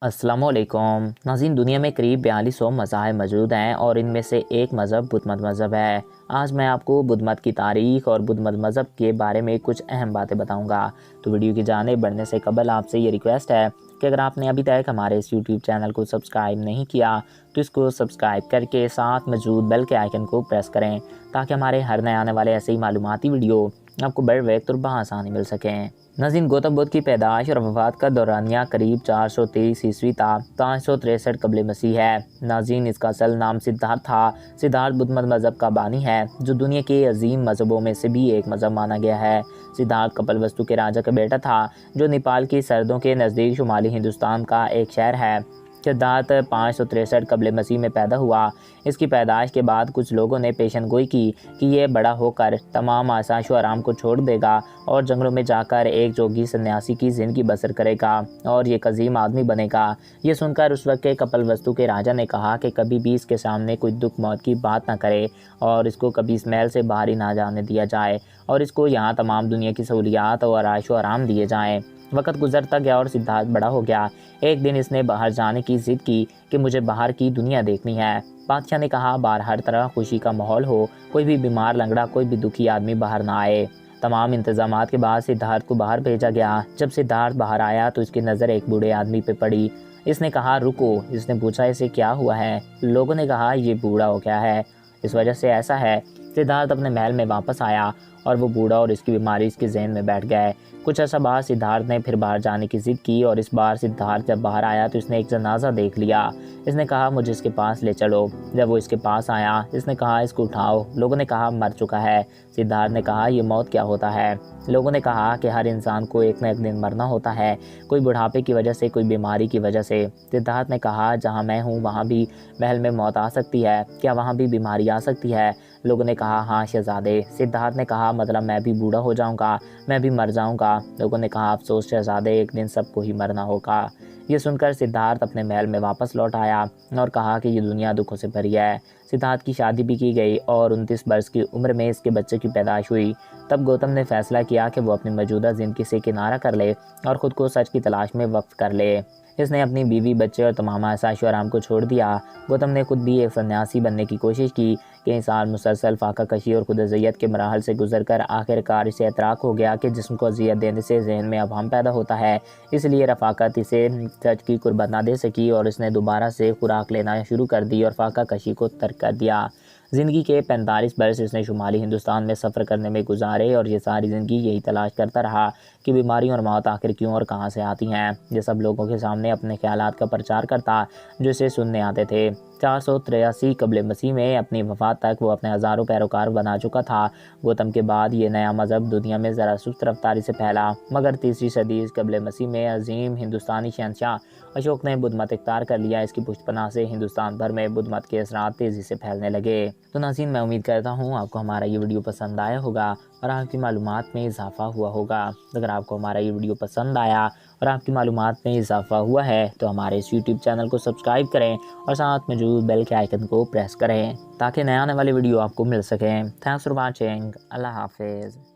अस्सलामुअलैकुम नाज़रीन, दुनिया में करीब 4200 मज़ाहिब मौजूद हैं और इनमें से एक मज़हब बुद्ध मत मज़हब है। आज मैं आपको बुद्ध मत की तारीख़ और बुद्ध मत मज़हब के बारे में कुछ अहम बातें बताऊंगा। तो वीडियो की जानिब बढ़ने से कबल आपसे ये रिक्वेस्ट है कि अगर आपने अभी तक हमारे इस यूट्यूब चैनल को सब्सक्राइब नहीं किया तो इसको सब्सक्राइब करके साथ मौजूद बेल के आइकन को प्रेस करें ताकि हमारे हर नए आने वाले ऐसे ही मालूमाती वीडियो आपको बर वक्त और बआसानी मिल सकें। नाज़रीन, गौतम बुद्ध की पैदाइश और वफ़ात का दौरानिया करीब 423 ईस्वी था, 563 कबल मसीह है। नाज़रीन, इसका असल नाम सिद्धार्थ था। सिद्धार्थ बुद्ध मत मज़हब का बानी है जो दुनिया के अजीम मज़हबों में से भी एक मज़हब माना गया है। सिद्धार्थ कपिलवस्तु के राजा का बेटा था जो नेपाल की सरहदों के नज़दीक शुमाली हिंदुस्तान का एक शहर है। सिद्धार्थ 563 कबल मसीह में पैदा हुआ। इसकी पैदाइश के बाद कुछ लोगों ने पेशन गोई की कि ये बड़ा होकर तमाम आसाइश व आराम को छोड़ देगा और जंगलों में जाकर एक जोगी सन्यासी की ज़िंदगी बसर करेगा और ये अजीम आदमी बनेगा। ये सुनकर उस वक्त के कपिलवस्तु के राजा ने कहा कि कभी भी इसके सामने कोई दुख मौत की बात ना करे और इसको कभी इस महल से बाहर ही ना जाने दिया जाए और इसको यहाँ तमाम दुनिया की सहूलियात और आयशो आराम दिए जाएँ। वक्त गुजरता गया और सिद्धार्थ बड़ा हो गया। एक दिन इसने बाहर जाने की जिद की कि मुझे बाहर की दुनिया देखनी है। बादशाह ने कहा बाहर हर तरह खुशी का माहौल हो, कोई भी बीमार लंगड़ा कोई भी दुखी आदमी बाहर ना आए। तमाम इंतजामात के बाद सिद्धार्थ को बाहर भेजा गया। जब सिद्धार्थ बाहर आया तो इसकी नज़र एक बूढ़े आदमी पे पड़ी। इसने कहा रुको। इसने पूछा इसे क्या हुआ है। लोगों ने कहा ये बूढ़ा हो गया है, इस वजह से ऐसा है। सिद्धार्थ अपने महल में वापस आया और वो बूढ़ा और इसकी बीमारी इसके जहन में बैठ गए। कुछ अर्सा बाद सिद्धार्थ ने फिर बाहर जाने की ज़िद की और इस बार सिद्धार्थ जब बाहर आया तो इसने एक जनाजा देख लिया। इसने कहा मुझे इसके पास ले चलो। जब वो इसके पास आया इसने कहा इसको उठाओ। लोगों ने कहा मर चुका है। सिद्धार्थ ने कहा ये मौत क्या होता है। लोगों ने कहा कि हर इंसान को एक न एक दिन मरना होता है, कोई बुढ़ापे की वजह से, कोई बीमारी की वजह से। सिद्धार्थ ने कहा जहाँ मैं हूँ वहाँ भी महल में मौत आ सकती है, क्या वहाँ भी बीमारी आ सकती है। लोगों ने कहा हाँ शहजादे। सिद्धार्थ ने कहा मतलब मैं भी बूढ़ा हो जाऊंगा, मैं भी मर जाऊंगा। लोगों ने कहा अफसोस शहजादे, एक दिन सबको ही मरना होगा। ये सुनकर सिद्धार्थ अपने महल में वापस लौट आया और कहा कि ये दुनिया दुखों से भरी है। सिद्धार्थ की शादी भी की गई और 29 वर्ष की उम्र में इसके बच्चे की पैदाइश हुई। तब गौतम ने फैसला किया कि वो अपनी मौजूदा ज़िंदगी से किनारा कर ले और ख़ुद को सच की तलाश में वक्फ कर ले। इसने अपनी बीवी, बच्चे और तमाम आसाइश और आराम को छोड़ दिया। गौतम ने खुद भी एक सन्यासी बनने की कोशिश की। कई साल मुसलसल फाका कशी और खुद अज़ियत के मराहल से गुजरकर आखिरकार इसे एतराक हो गया कि जिस्म को अज़ियत देने से जहन में अभाम पैदा होता है, इसलिए रफ़ाकत इसे सच की कुर्बत ना दे सकी और इसने दोबारा से खुराक लेना शुरू कर दी और फाका कशी को तर्क कर दिया। ज़िंदगी के 45 वर्ष इसने शुमाली हिंदुस्तान में सफ़र करने में गुजारे और ये सारी ज़िंदगी यही तलाश करता रहा कि बीमारियों और मौत आखिर क्यों और कहाँ से आती हैं। ये सब लोगों के सामने अपने ख्यालात का प्रचार करता जो इसे सुनने आते थे। 483 कबल मसीह में अपनी वफ़ात तक वो अपने हज़ारों पैरोकार बना चुका था। गौतम के बाद ये नया मज़हब दुनिया में ज़रा सुस्त रफ्तारी से फैला, मगर तीसरी सदी कबल मसीह में अजीम हिंदुस्तानी शहंशाह अशोक ने बुद्ध मत इख्तियार कर लिया। इसकी पुष्टपनाह से हिंदुस्तान भर में बुद्ध मत के असरात तेज़ी से फैलने लगे। तो नाज़रीन, मैं उम्मीद करता हूँ आपको हमारा ये वीडियो पसंद आया होगा और आपकी मालूमात में इजाफ़ा हुआ होगा। अगर आपको हमारा ये वीडियो पसंद आया और आपकी मालूमात में इजाफ़ा हुआ है तो हमारे इस यूट्यूब चैनल को सब्सक्राइब करें और साथ मौजूद बेल के आइकन को प्रेस करें ताकि नए आने वाले वीडियो आपको मिल सकें। Thanks for watching. अल्लाह हाफिज़।